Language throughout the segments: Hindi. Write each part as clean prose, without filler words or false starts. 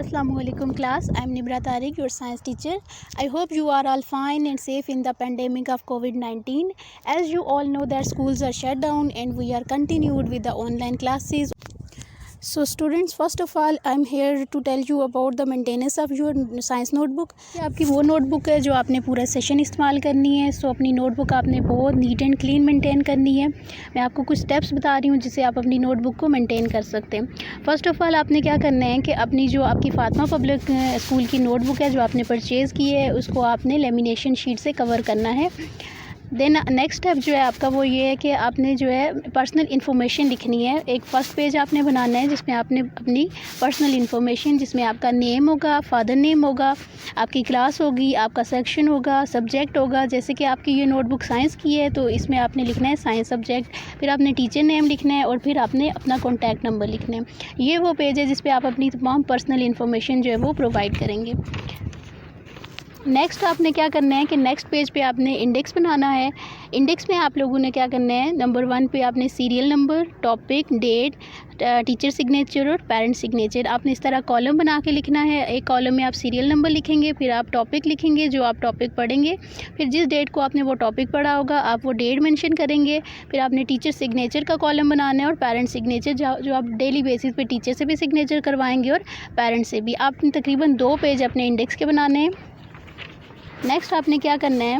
Assalamualaikum class. I am Nibra Tariq, your science teacher. I hope you are all fine and safe in the pandemic of COVID-19. As you all know that schools are shut down and we are continued with the online classes. So students, first of all I am here to tell you about the maintenance of your science notebook. ये आपकी वो नोटबुक है जो आपने पूरा सेशन इस्तेमाल करनी है। सो अपनी नोटबुक आपने बहुत नीट एंड क्लीन मेंटेन करनी है। मैं आपको कुछ स्टेप्स बता रही हूँ जिससे आप अपनी नोटबुक को मेंटेन कर सकते हैं। फर्स्ट ऑफ ऑल आपने क्या करना है कि अपनी जो आपकी फातिमा पब्लिक स्कूल की नोटबुक है जो आपने परचेज़ की है उसको आपने लेमिनेशन शीट से कवर करना है। देन नेक्स्ट स्टेप जो है आपका वो ये है कि आपने जो है पर्सनल इन्फॉर्मेशन लिखनी है। एक फ़र्स्ट पेज आपने बनाना है जिसमें आपने अपनी पर्सनल इन्फॉर्मेशन, जिसमें आपका नेम होगा, फादर नेम होगा, आपकी क्लास होगी, आपका सेक्शन होगा, सब्जेक्ट होगा। जैसे कि आपकी ये नोटबुक साइंस की है तो इसमें आपने लिखना है साइंस सब्जेक्ट, फिर आपने टीचर नेम लिखना है और फिर आपने अपना कॉन्टैक्ट नंबर लिखना है। ये वो पेज है जिस पे आप अपनी तमाम पर्सनल इन्फॉर्मेशन जो है वो प्रोवाइड करेंगे। नेक्स्ट आपने क्या करना है कि नेक्स्ट पेज पे आपने इंडेक्स बनाना है। इंडेक्स में आप लोगों ने क्या करना है, नंबर 1 पे आपने serial number, topic, date, teacher signature और पेरेंट सिग्नेचर आपने इस तरह कॉलम बना के लिखना है। एक कॉलम में आप सीरियल नंबर लिखेंगे, फिर आप टॉपिक लिखेंगे जो आप टॉपिक पढ़ेंगे, फिर जिस डेट को आपने वो टॉपिक पढ़ा होगा आप वो डेट मेंशन करेंगे। फिर आपने टीचर सिग्नेचर का कॉलम बनाना है और पेरेंट सिग्नेचर जो आप डेली बेसिस पे टीचर से भी सिग्नेचर करवाएंगे और पेरेंट्स से भी। आपने तकरीबन 2 पेज अपने इंडेक्स के बनाने हैं। नेक्स्ट आपने क्या करना है,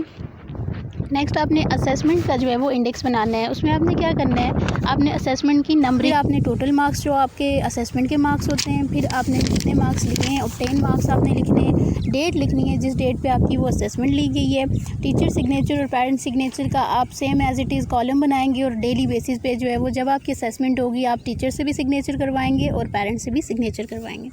नेक्स्ट आपने असेसमेंट का जो है वो इंडेक्स बनाना है। उसमें आपने क्या करना है, आपने असेसमेंट की नंबरिंग, आपने टोटल मार्क्स जो आपके असेसमेंट के मार्क्स होते हैं, फिर आपने कितने मार्क्स लिखने हैं, ऑब्टेन मार्क्स आपने लिखने हैं, डेट लिखनी है जिस डेट पे आपकी वो असेसमेंट ली गई है। टीचर सिग्नेचर और पेरेंट सिग्नेचर का आप same as it is column बनाएंगे और डेली बेसिस पे जो है वो जब आपकी असेसमेंट होगी आप टीचर से भी सिग्नेचर करवाएंगे और पेरेंट से भी सिग्नेचर करवाएंगे।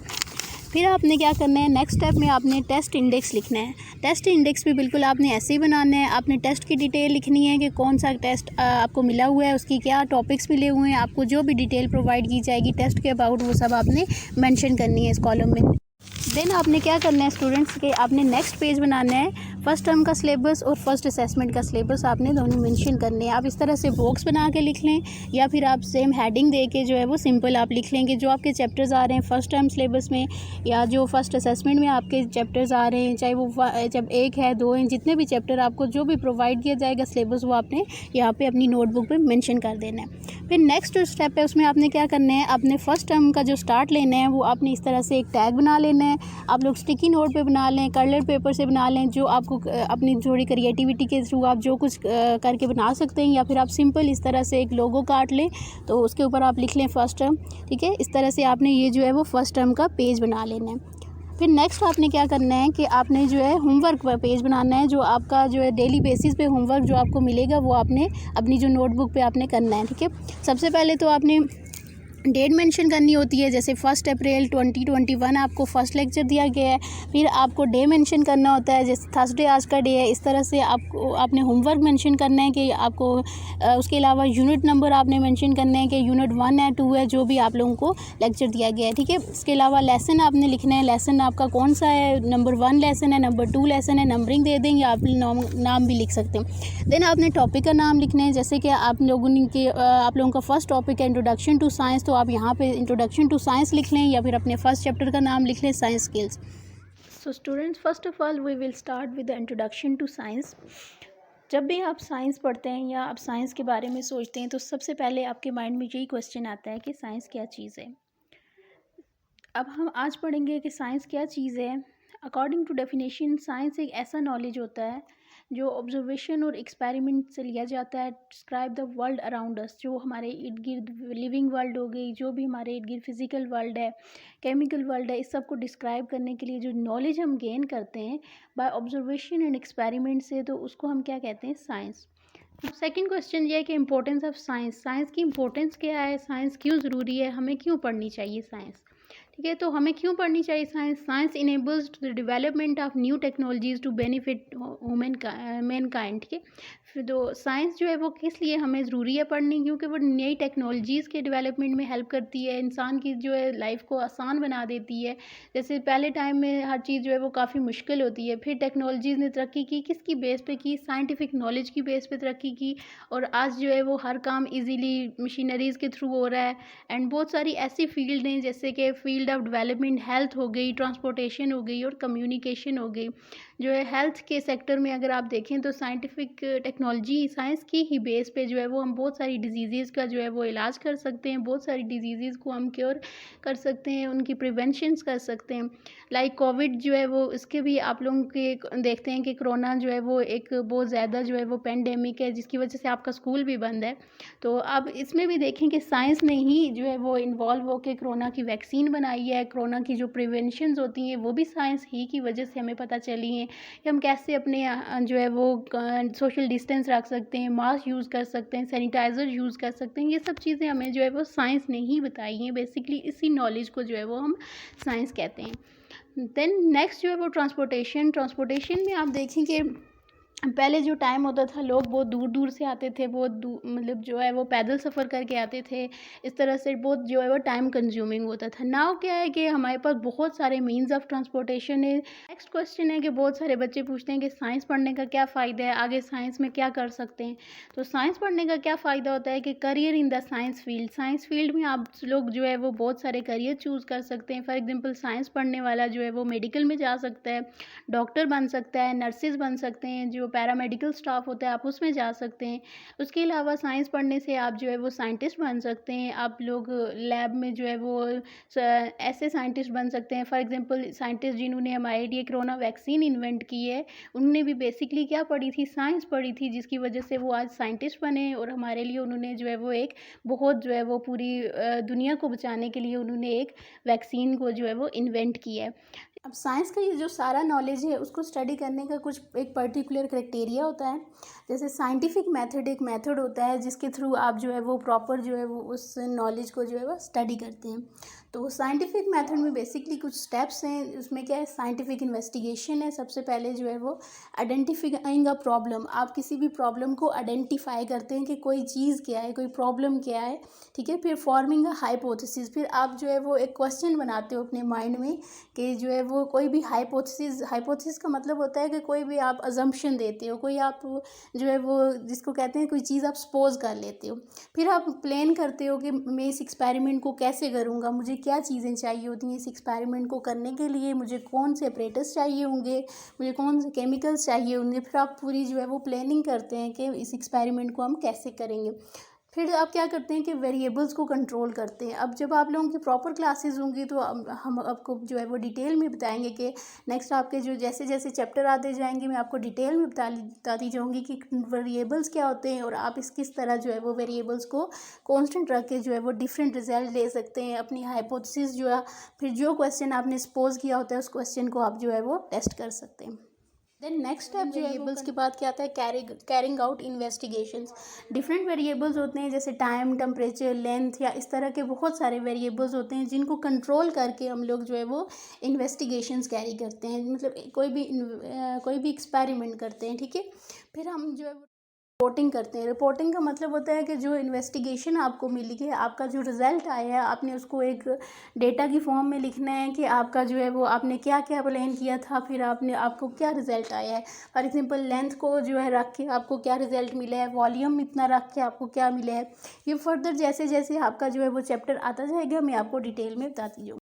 फिर आपने क्या करना है, नेक्स्ट स्टेप में आपने टेस्ट इंडेक्स लिखना है। टेस्ट इंडेक्स भी बिल्कुल आपने ऐसे ही बनाना है। आपने टेस्ट की डिटेल लिखनी है कि कौन सा टेस्ट आपको मिला हुआ है, उसकी क्या टॉपिक्स मिले हुए हैं, आपको जो भी डिटेल प्रोवाइड की जाएगी टेस्ट के अबाउट वो सब आपने मेंशन करनी है इस कॉलम में। देन आपने क्या करना है स्टूडेंट्स के, आपने नेक्स्ट पेज बनाना है। फर्स्ट टर्म का सिलेबस और फर्स्ट असेसमेंट का सिलेबस आपने दोनों मेंशन करने हैं। आप इस तरह से बॉक्स बना के लिख लें या फिर आप सेम हेडिंग दे के जो है वो सिंपल आप लिख लेंगे जो आपके चैप्टर्स आ रहे हैं फर्स्ट टर्म सिलेबस में या जो फर्स्ट असेसमेंट में आपके चैप्टर्स आ रहे हैं, चाहे वो जब 1 है 2 हैं, जितने भी चैप्टर आपको जो भी प्रोवाइड किया जाएगा सिलेबस वो आपने यहाँ पर अपनी नोटबुक पर मैंशन कर देना है। फिर नेक्स्ट स्टेप है उसमें आपने क्या करना है, आपने फर्स्ट टर्म का जो स्टार्ट लेना है वो आपने इस तरह से एक टैग बना लेना है। आप लोग स्टिकी नोट पे बना लें, कलर पेपर से बना लें, जो आपको अपनी थोड़ी क्रिएटिविटी के थ्रू आप जो कुछ करके बना सकते हैं, या फिर आप सिंपल इस तरह से एक लोगो काट लें तो उसके ऊपर आप लिख लें फर्स्ट टर्म। ठीक है, इस तरह से आपने ये जो है वो फर्स्ट टर्म का पेज बना लेना है। फिर नेक्स्ट आपने क्या करना है कि आपने जो है होमवर्क पेज बनाना है, जो आपका जो है डेली बेसिस पे होमवर्क जो आपको मिलेगा वो आपने अपनी जो नोटबुक पे आपने करना है। ठीक है, सबसे पहले तो आपने डेट मेंशन करनी होती है, जैसे 1 अप्रैल 2021 आपको फर्स्ट लेक्चर दिया गया है। फिर आपको डे मेंशन करना होता है, जैसे थर्सडे आज का डे है। इस तरह से आपने होमवर्क मेंशन करना है कि आपको उसके अलावा यूनिट नंबर आपने मेंशन करना है कि यूनिट 1 है 2 है जो भी आप लोगों को लेक्चर दिया गया है। ठीक है, इसके अलावा लेसन आपने लिखना है, लेसन आपका कौन सा है, नंबर 1 लेसन है, नंबर 2 लेसन है, नंबरिंग दे दें या आप नाम भी लिख सकते हैं। देन आपने टॉपिक का नाम लिखना है, जैसे कि आप लोगों का फर्स्ट टॉपिक है इंट्रोडक्शन टू साइंस, तो आप यहाँ पे इंट्रोडक्शन टू साइंस लिख लें या फिर अपने फर्स्ट चैप्टर का नाम लिख लें science skills. So students, first of all we will start with the introduction to science. जब भी आप साइंस पढ़ते हैं या आप साइंस के बारे में सोचते हैं तो सबसे पहले आपके माइंड में यही क्वेश्चन आता है कि साइंस क्या चीज़ है। अब हम आज पढ़ेंगे कि साइंस क्या चीज़ है। अकॉर्डिंग टू डेफिनेशन साइंस एक ऐसा नॉलेज होता है जो ऑब्जर्वेशन और एक्सपेरिमेंट से लिया जाता है। Describe the world around us, जो हमारे इर्द गिर्द लिविंग वर्ल्ड हो गई, जो भी हमारे इर्द गिर्द फिजिकल वर्ल्ड है, केमिकल वर्ल्ड है, इस सब को डिस्क्राइब करने के लिए जो नॉलेज हम गेन करते हैं बाय ऑब्जर्वेशन एंड एक्सपेरिमेंट से, तो उसको हम क्या कहते हैं, साइंस। सेकंड क्वेश्चन ये है कि इंपॉर्टेंस ऑफ साइंस, साइंस की इंपॉर्टेंस क्या है, साइंस क्यों ज़रूरी है, हमें क्यों पढ़नी चाहिए साइंस। ठीक है, तो हमें क्यों पढ़नी चाहिए science. Science enables the development of new technologies to benefit mankind. ठीक है, फिर तो साइंस जो है वो किस लिए हमें ज़रूरी है पढ़नी, क्योंकि वो नई टेक्नोलॉजीज़ के डेवलपमेंट में हेल्प करती है, इंसान की जो है लाइफ को आसान बना देती है। जैसे पहले टाइम में हर चीज़ जो है वो काफ़ी मुश्किल होती है, फिर टेक्नोलॉजीज़ ने तरक्की की, किसकी बेस पे की, साइंटिफिक नॉलेज की बेस पे तरक्की की, और आज जो है वो हर काम इजीली मशीनरीज़ के थ्रू हो रहा है। एंड बहुत सारी ऐसी फील्ड हैं जैसे कि field field of development health हो गई, ट्रांसपोर्टेशन हो गई और कम्युनिकेशन हो गई। जो है हेल्थ के सेक्टर में अगर आप देखें तो साइंटिफिक टेक्नोलॉजी साइंस की ही बेस पे जो है वो हम बहुत सारी डिजीज़ का जो है वो इलाज कर सकते हैं, बहुत सारी डिजीज़ को हम क्योर कर सकते हैं, उनकी प्रिवेंशंस कर सकते हैं। लाइक कोविड जो है वो इसके भी आप लोगों के देखते हैं कि कोरोना जो है वो एक बहुत ज़्यादा जो है वो पेंडेमिक है जिसकी वजह से आपका स्कूल भी बंद है। तो अब इसमें भी देखें कि साइंस ने ही जो है वो इन्वॉल्व होकर कोरोना की वैक्सीन बनाई है। कोरोना की जो प्रिवेंशंस होती हैं वो भी साइंस ही की वजह से हमें पता चली हैं कि हम कैसे अपने जो है वो सोशल डिस्टेंस रख सकते हैं, मास्क यूज़ कर सकते हैं, सैनिटाइज़र यूज़ कर सकते हैं। ये सब चीज़ें हमें जो है वो साइंस ने ही बताई हैं। बेसिकली इसी नॉलेज को जो है वो हम साइंस कहते हैं। देन नेक्स्ट जो है वो ट्रांसपोर्टेशन में आप देखेंगे पहले जो टाइम होता था लोग बहुत दूर दूर से आते थे, बहुत मतलब जो है वो पैदल सफ़र करके आते थे। इस तरह से बहुत जो है वो टाइम कंज्यूमिंग होता था। नाउ क्या है कि हमारे पास बहुत सारे मीन्स ऑफ ट्रांसपोर्टेशन है। नेक्स्ट क्वेश्चन है कि बहुत सारे बच्चे पूछते हैं कि साइंस पढ़ने का क्या फ़ायदा है, आगे साइंस में क्या कर सकते हैं। तो साइंस पढ़ने का क्या फ़ायदा होता है कि career in the science field में आप लोग जो है वो बहुत सारे करियर चूज़ कर सकते हैं। फॉर एग्जाम्पल साइंस पढ़ने वाला जो है वो मेडिकल में जा सकता है, डॉक्टर बन सकता है, नर्सेज बन सकते हैं, जो पैरामेडिकल स्टाफ होता है आप उसमें जा सकते हैं। उसके अलावा साइंस पढ़ने से आप जो है वो साइंटिस्ट बन सकते हैं। आप लोग लैब में जो है वो ऐसे साइंटिस्ट बन सकते हैं। फॉर एग्जांपल साइंटिस्ट जिन्होंने हमारे लिए कोरोना वैक्सीन इन्वेंट की है उन्होंने भी बेसिकली क्या पढ़ी थी, साइंस पढ़ी थी, जिसकी वजह से वो आज साइंटिस्ट बने और हमारे लिए उन्होंने जो है वो एक बहुत जो है वो पूरी दुनिया को बचाने के लिए उन्होंने एक वैक्सीन को जो है वो इन्वेंट किया है। अब साइंस का ये जो सारा नॉलेज है उसको स्टडी करने का कुछ एक पर्टिकुलर क्राइटेरिया होता है। जैसे साइंटिफिक मेथड एक मेथड होता है जिसके थ्रू आप जो है वो प्रॉपर जो है वो उस नॉलेज को जो है वो स्टडी करते हैं। तो साइंटिफिक मेथड में बेसिकली कुछ स्टेप्स हैं। उसमें क्या है, साइंटिफिक इन्वेस्टिगेशन है। सबसे पहले जो है वो आइडेंटिफाइंग अ प्रॉब्लम, आप किसी भी प्रॉब्लम को आइडेंटिफाई करते हैं कि कोई चीज़ क्या है, कोई प्रॉब्लम क्या है, ठीक है। फिर फॉर्मिंग अ हाइपोथेसिस, फिर आप जो है वो एक क्वेश्चन बनाते हो अपने माइंड में कि जो है वो कोई भी हाइपोथेसिस का मतलब होता है कि कोई भी आप अजम्पशन देते हो, कोई आप जो है वो जिसको कहते हैं कोई चीज़ आप सपोज कर लेते हो। फिर आप प्लान करते हो कि मैं इस एक्सपेरिमेंट को कैसे करूँगा, मुझे क्या चीज़ें चाहिए होती हैं इस एक्सपेरिमेंट को करने के लिए, मुझे कौन से अपरेटस चाहिए होंगे, मुझे कौन से केमिकल्स चाहिए होंगे। फिर आप पूरी जो है वो प्लानिंग करते हैं कि इस एक्सपेरिमेंट को हम कैसे करेंगे। फिर आप क्या करते हैं कि वेरिएबल्स को कंट्रोल करते हैं। अब जब आप लोगों की प्रॉपर क्लासेस होंगी तो हम आपको जो है वो डिटेल में बताएंगे कि नेक्स्ट आपके जो जैसे जैसे चैप्टर आते जाएंगे मैं आपको डिटेल में बताती जाऊंगी कि वेरिएबल्स क्या होते हैं और आप इस किस तरह जो है वो वेरिएबल्स को कांस्टेंट रख के जो है वो डिफरेंट रिजल्ट ले सकते हैं। अपनी हाइपोथेसिस जो है, फिर जो क्वेश्चन आपने सपोज किया होता है उस क्वेश्चन को आप जो है वो टेस्ट कर सकते हैं। देन नेक्स्ट स्टेप जो वेरिएबल्स के बाद क्या आता है, carrying out investigations. Different variables होते हैं जैसे टाइम, टेम्परेचर, लेंथ या इस तरह के बहुत सारे वेरिएबल्स होते हैं जिनको कंट्रोल करके हम लोग जो है वो इन्वेस्टिगेशंस कैरी करते हैं, मतलब कोई भी एक्सपेरिमेंट करते हैं, ठीक है। फिर हम जो है रिपोर्टिंग करते हैं। रिपोर्टिंग का मतलब होता है कि जो इन्वेस्टिगेशन आपको मिली है, आपका जो रिज़ल्ट आया है, आपने उसको एक डेटा की फॉर्म में लिखना है कि आपका जो है वो आपने क्या क्या प्लान किया था, फिर आपको क्या रिज़ल्ट आया है। फॉर एग्जांपल लेंथ को जो है रख के आपको क्या रिज़ल्ट मिला है, वॉल्यूम इतना रख के आपको क्या मिला है। ये फर्दर जैसे जैसे आपका जो है वो चैप्टर आता जाएगा मैं आपको डिटेल में बताती जाऊँगी।